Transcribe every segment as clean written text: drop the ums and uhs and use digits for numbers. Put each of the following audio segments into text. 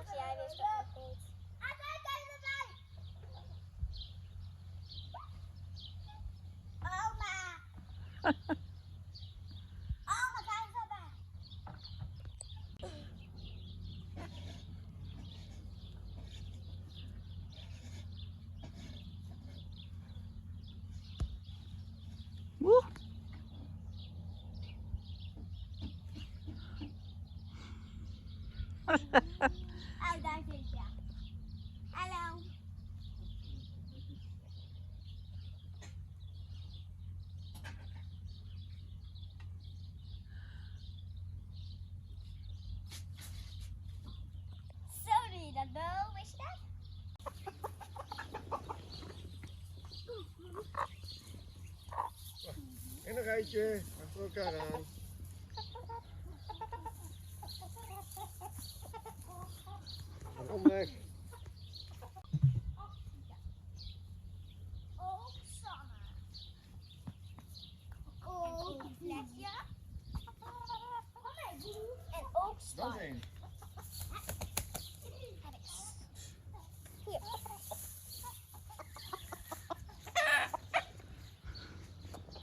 Zelfs jij wist dat nog niet. Oma! Oma, kijk eens erbij. Woe. Oh, daar zit je. Hallo. Zo doe je dat, Bo. Wist je dat? En een rijtje achter elkaar aan. Kom weg. Ook Sanne. Ook Flesje. En ook Dat Spike. is één. Hier.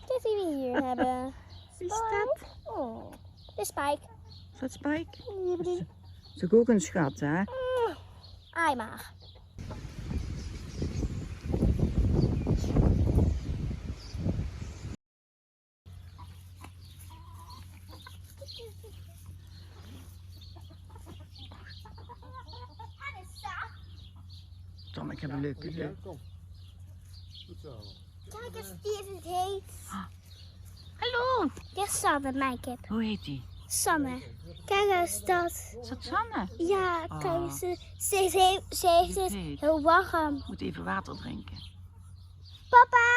Dit die we hier hebben. Wie is dat? Oh, de Spike. Is dat Spike? Hier. Is toch ook een schat, hè? Ai maar. Tom, ik heb een leuke Ja, idee. kom. Goed zo. Kijk eens, die is het heet. Hallo! Dit is Sanne, mijn kip. Hoe heet die? Sanne. Kijk eens dat. Is dat Sanne? Ja, Oh. kijk eens. Ze heeft het Heet. heel warm. Moet even water drinken. Papa!